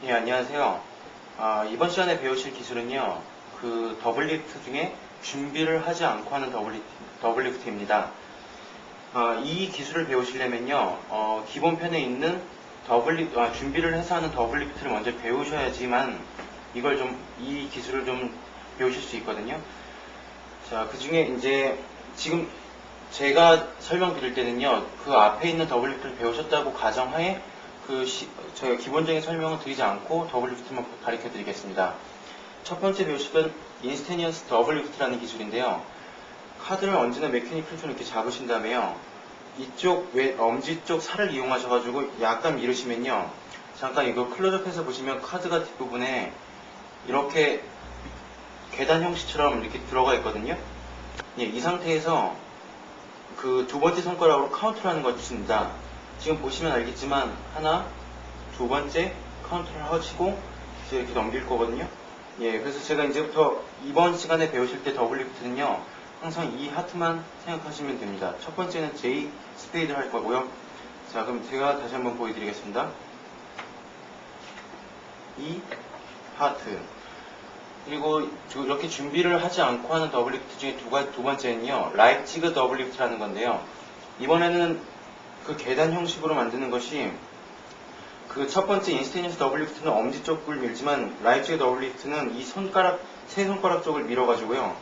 예, 안녕하세요. 이번 시간에 배우실 기술은요, 그 더블리프트 중에 준비를 하지 않고 하는 더블리프트입니다. 이 기술을 배우시려면요, 기본편에 있는 준비를 해서 하는 더블리프트를 먼저 배우셔야지만 이 기술을 좀 배우실 수 있거든요. 자, 그 중에 이제 지금 제가 설명드릴 때는요, 그 앞에 있는 더블리프트를 배우셨다고 가정하에 저희가 기본적인 설명을 드리지 않고 더블리프트만 가르쳐 드리겠습니다. 첫 번째 배우실 건 인스테니어스 더블리프트라는 기술인데요. 카드를 언제나 메커닉 클 이렇게 잡으신 다음에요. 엄지 쪽 살을 이용하셔가지고 약간 밀으시면요. 잠깐 이거 클로즈업해서 보시면 카드가 뒷부분에 이렇게 계단 형식처럼 이렇게 들어가 있거든요. 예, 이 상태에서 그 두 번째 손가락으로 카운트를 하는 것입니다. 지금 보시면 알겠지만 하나, 두 번째 카운트를 하시고 이제 이렇게 넘길 거거든요. 예, 그래서 제가 이제부터 이번 시간에 배우실 때 더블리프트는요, 항상 이 하트만 생각하시면 됩니다. 첫 번째는 J 스페이드를 할 거고요. 자, 그럼 제가 다시 한번 보여드리겠습니다. 이 하트. 그리고 이렇게 준비를 하지 않고 하는 더블리프트 중에 두 번째는요, 라이프치그 더블리프트라는 건데요. 이번에는 그 계단 형식으로 만드는 것이 그 첫 번째 인스테니어스 더블리프트는 엄지 쪽을 밀지만 라이프치그 더블리프트는 세 손가락 쪽을 밀어가지고요.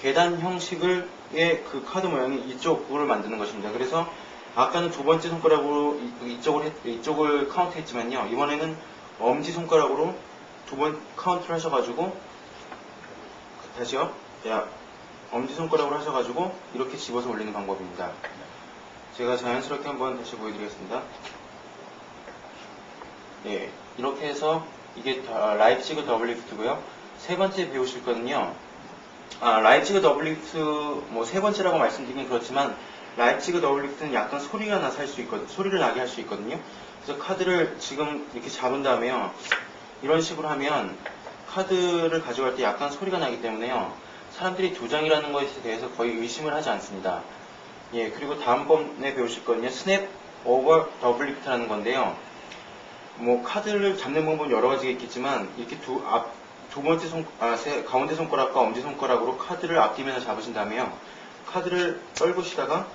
계단 형식의 그 카드 모양이 이쪽을 만드는 것입니다. 그래서 아까는 두 번째 손가락으로 이쪽을 카운트 했지만요. 이번에는 엄지 손가락으로 두 번 카운트를 하셔가지고 다시요. 자, 엄지손가락으로 하셔가지고 이렇게 집어서 올리는 방법입니다. 제가 자연스럽게 한번 다시 보여드리겠습니다. 예, 이렇게 해서 이게 라이프치그 더블리프트고요. 세 번째 배우실 거는요. 라이프치그 더블리프트 세 번째라고 말씀드리긴 그렇지만 라이프치그 더블리프트는 약간 소리가 나서 할 수 있거든요. 소리를 나게 할 수 있거든요. 그래서 카드를 지금 이렇게 잡은 다음에요. 이런 식으로 하면 카드를 가져갈 때 약간 소리가 나기 때문에요. 사람들이 두 장이라는 것에 대해서 거의 의심을 하지 않습니다. 예, 그리고 다음번에 배우실 거는요. 스냅 오버 더블리프트라는 건데요. 카드를 잡는 방법은 여러 가지가 있겠지만 이렇게 가운데 손가락과 엄지손가락으로 카드를 앞뒤면서 잡으신 다음에요. 카드를 떨구시다가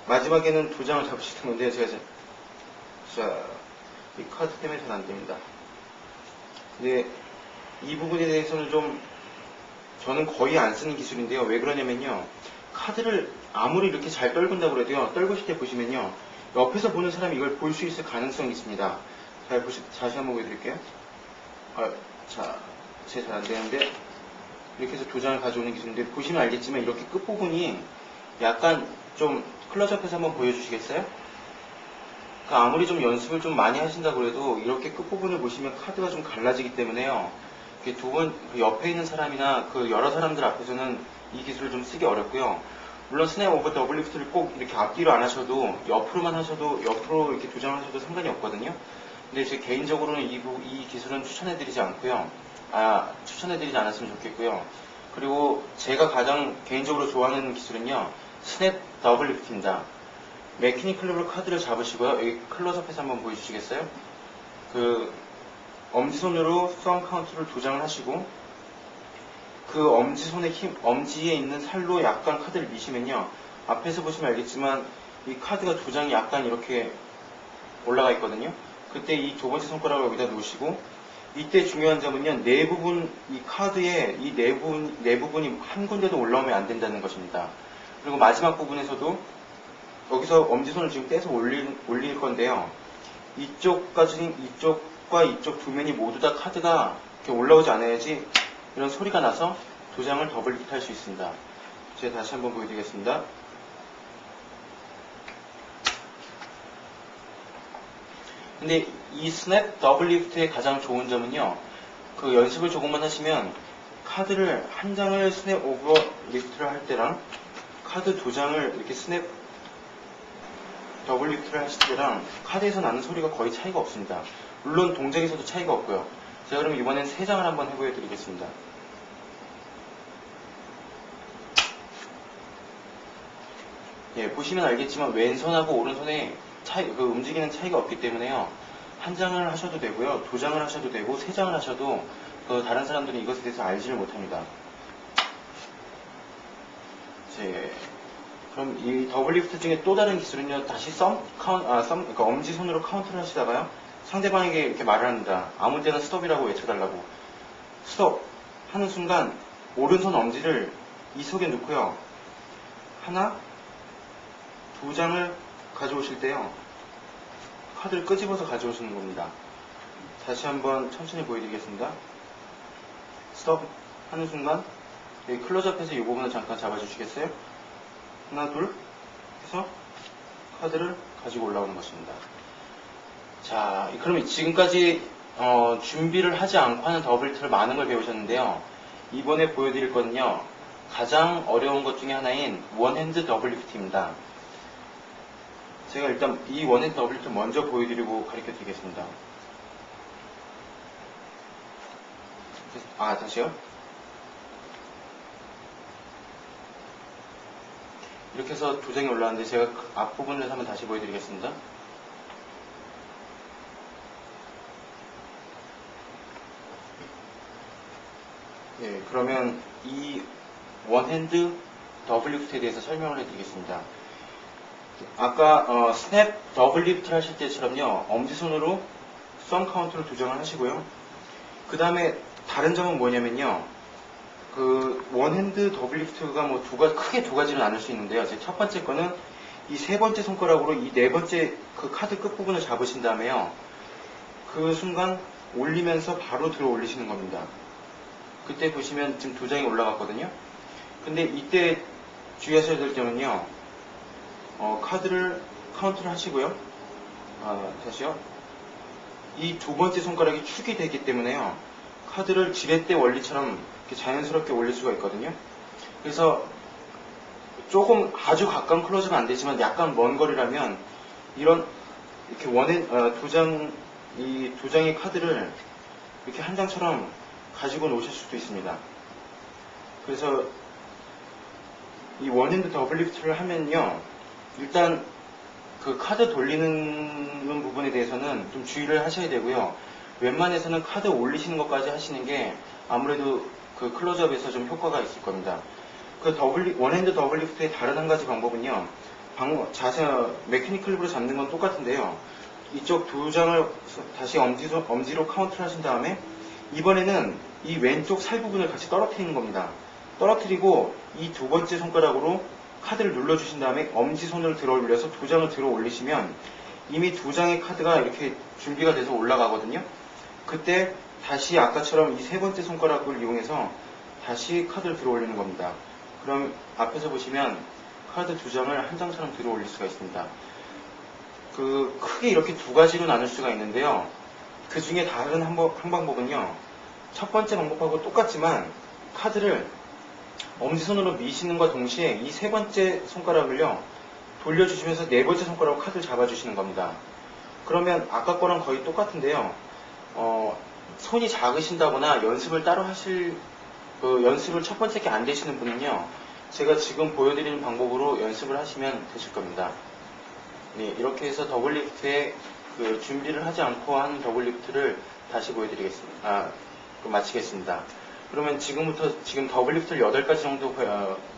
마지막에는 두 장을 잡으시는 건데 이 카드 때문에 잘 안 됩니다. 근데 이 부분에 대해서는 저는 거의 안 쓰는 기술인데요. 왜 그러냐면요. 카드를 아무리 이렇게 잘 떨군다고 해도요. 떨구실 때 보시면요. 옆에서 보는 사람이 이걸 볼 수 있을 가능성이 있습니다. 다시 한번 보여드릴게요. 잘 안 되는데 이렇게 해서 두 장을 가져오는 기술인데 보시면 알겠지만 이렇게 끝부분이 약간 좀 클로즈업해서 한번 보여주시겠어요? 그러니까 아무리 좀 연습을 좀 많이 하신다고 해도 이렇게 끝부분을 보시면 카드가 좀 갈라지기 때문에요. 그 옆에 있는 사람이나 그 여러 사람들 앞에서는 이 기술을 좀 쓰기 어렵고요. 물론 스냅 오버 더블리프트를 꼭 이렇게 앞뒤로 안 하셔도 옆으로만 하셔도 옆으로 이렇게 두 장을 하셔도 상관이 없거든요. 근데 제 개인적으로는 이 기술은 추천해드리지 않고요. 추천해드리지 않았으면 좋겠고요. 그리고 제가 가장 개인적으로 좋아하는 기술은요. 스냅 더블리프트입니다. 메키닉 클럽으로 카드를 잡으시고요. 여기 클로즈업해서 한번 보여주시겠어요? 엄지손으로 썸 카운트를 두 장을 하시고 그 엄지에 있는 살로 약간 카드를 미시면요. 앞에서 보시면 알겠지만 이 카드가 두 장이 약간 이렇게 올라가 있거든요. 그때 이 두 번째 손가락을 여기다 놓으시고 이때 중요한 점은요. 이 카드의 이 내부분이 한 군데도 올라오면 안 된다는 것입니다. 그리고 마지막 부분에서도 여기서 엄지손을 지금 떼서 올릴 건데요. 이쪽과 이쪽 두 면이 모두 다 카드가 이렇게 올라오지 않아야지 이런 소리가 나서 두 장을 더블리프트 할 수 있습니다. 제가 다시 한번 보여드리겠습니다. 근데 이 스냅 더블리프트의 가장 좋은 점은요. 그 연습을 조금만 하시면 카드를 한 장을 스냅 오버 리프트를 할 때랑 카드 두 장을 이렇게 스냅 더블리프트를 하실 때랑 카드에서 나는 소리가 거의 차이가 없습니다. 물론 동작에서도 차이가 없고요. 제가 그럼 이번엔 세 장을 한번 해보여드리겠습니다. 예, 보시면 알겠지만 왼손하고 오른손의 움직이는 차이가 없기 때문에요. 한 장을 하셔도 되고요, 두 장을 하셔도 되고, 세 장을 하셔도 다른 사람들은 이것에 대해서 알지를 못합니다. 그럼 이 더블리프트 중에 또 다른 기술은요, 다시 그러니까 엄지손으로 카운트를 하시다가요, 상대방에게 이렇게 말을 합니다. 아무 때나 스톱이라고 외쳐달라고. 스톱! 하는 순간, 오른손 엄지를 이 속에 넣고요, 하나, 두 장을 가져오실 때요, 카드를 끄집어서 가져오시는 겁니다. 다시 한번 천천히 보여드리겠습니다. 스톱! 하는 순간, 여기 클로즈업해서 이 부분을 잠깐 잡아주시겠어요? 하나, 둘 해서 카드를 가지고 올라오는 것입니다. 자, 그럼 지금까지 준비를 하지 않고 하는 더블리프트를 많은 걸 배우셨는데요. 이번에 보여드릴 거는요, 가장 어려운 것 중에 하나인 원핸드 더블리프트입니다. 제가 일단 이 원핸드 더블리프트 먼저 보여드리고 가르쳐 드리겠습니다. 다시요. 이렇게 해서 두 장이 올라왔는데 제가 앞부분을 한번 다시 보여드리겠습니다. 네, 그러면 이 원핸드 더블리프트에 대해서 설명을 해드리겠습니다. 아까 스냅 더블리프트를 하실 때처럼요, 엄지손으로 썸 카운트를 두 장을 하시고요. 그 다음에 다른 점은 뭐냐면요, 원핸드 더블리프트가 크게 두 가지로 나눌 수 있는데요. 첫 번째 거는 이 세 번째 손가락으로 이 네 번째 그 카드 끝부분을 잡으신 다음에요, 그 순간 올리면서 바로 들어 올리시는 겁니다. 그때 보시면 지금 두 장이 올라갔거든요. 근데 이때 주의하셔야 될 점은요, 카드를 카운트를 하시고요. 다시요. 이 두 번째 손가락이 축이 되기 때문에요, 카드를 지렛대 원리처럼 이렇게 자연스럽게 올릴 수가 있거든요. 그래서 조금 아주 가까운 클로즈가 안 되지만 약간 먼 거리라면 이렇게 이 두 장의 카드를 이렇게 한 장처럼 가지고 노실 수도 있습니다. 그래서 이 원핸드 더블리프트를 하면요, 일단 그 카드 돌리는 부분에 대해서는 좀 주의를 하셔야 되고요. 웬만해서는 카드 올리시는 것까지 하시는 게 아무래도 그 클로즈업에서 좀 효과가 있을 겁니다. 원핸드 더블리프트의 다른 한 가지 방법은요, 메커니컬으로 잡는 건 똑같은데요, 이쪽 두 장을 다시 엄지로 카운트를 하신 다음에 이번에는 이 왼쪽 살 부분을 같이 떨어뜨리는 겁니다. 떨어뜨리고 이 두 번째 손가락으로 카드를 눌러주신 다음에 엄지손을 들어 올려서 두 장을 들어 올리시면 이미 두 장의 카드가 이렇게 준비가 돼서 올라가거든요. 그때 다시 아까처럼 이 세 번째 손가락을 이용해서 다시 카드를 들어 올리는 겁니다. 그럼 앞에서 보시면 카드 두 장을 한 장처럼 들어 올릴 수가 있습니다. 크게 이렇게 두 가지로 나눌 수가 있는데요. 그 중에 다른 한 방법은요, 첫 번째 방법하고 똑같지만 카드를 엄지손으로 미시는과 동시에 이 세 번째 손가락을요, 돌려주시면서 네 번째 손가락으로 카드를 잡아주시는 겁니다. 그러면 아까 거랑 거의 똑같은데요. 손이 작으신다거나 연습을 따로 연습을 첫 번째 게 안 되시는 분은요, 제가 지금 보여드리는 방법으로 연습을 하시면 되실 겁니다. 네, 이렇게 해서 더블리프트의 준비를 하지 않고 하는 더블리프트를 다시 보여드리겠습니다. 마치겠습니다. 그러면 지금 더블리프트를 8가지 정도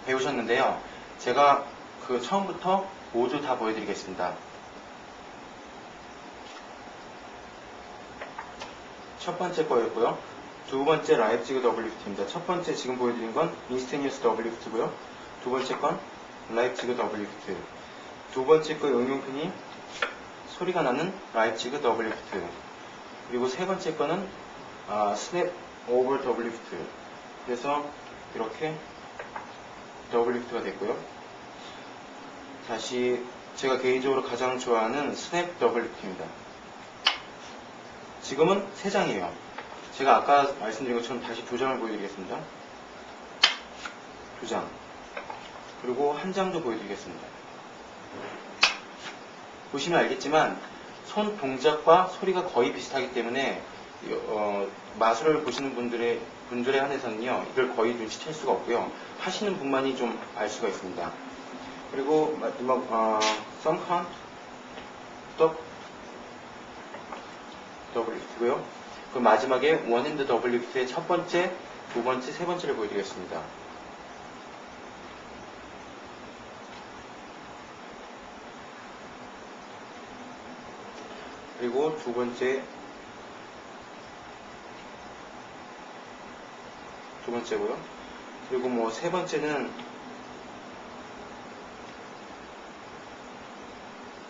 배우셨는데요. 제가 처음부터 모두 다 보여드리겠습니다. 첫 번째 거였고요. 두 번째 라이프지그 더블리프트입니다. 첫 번째 지금 보여드린 건 인스테니어스 더블리프트고요. 두 번째 건 라이프지그 더블리프트. 두 번째 거 응용핀이 소리가 나는 라이프지그 더블리프트. 그리고 세 번째 거는 스냅 오버 더블리프트. 그래서 이렇게 더블리프트가 됐고요. 다시 제가 개인적으로 가장 좋아하는 스냅 더블리프트입니다. 지금은 3장이에요. 제가 아까 말씀드린 것처럼 다시 2장을 보여드리겠습니다. 2장. 그리고 1장도 보여드리겠습니다. 보시면 알겠지만 손 동작과 소리가 거의 비슷하기 때문에 마술을 보시는 분들에 한해서는요, 이걸 거의 눈치챌 수가 없고요. 하시는 분만이 좀 알 수가 있습니다. 그리고 마지막 썸 카운트, 스톱, 더블리프트고요. 그 마지막에 원핸드 더블리프트의 첫 번째, 두 번째, 세 번째를 보여드리겠습니다. 그리고 두 번째고요. 그리고 뭐 세 번째는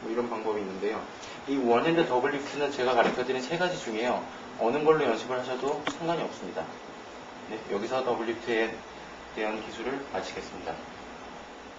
뭐 이런 방법이 있는데요. 이 원핸드 더블리프트는 제가 가르쳐드린 세 가지 중에요. 어느 걸로 연습을 하셔도 상관이 없습니다. 네, 여기서 더블리프트에 대한 기술을 마치겠습니다.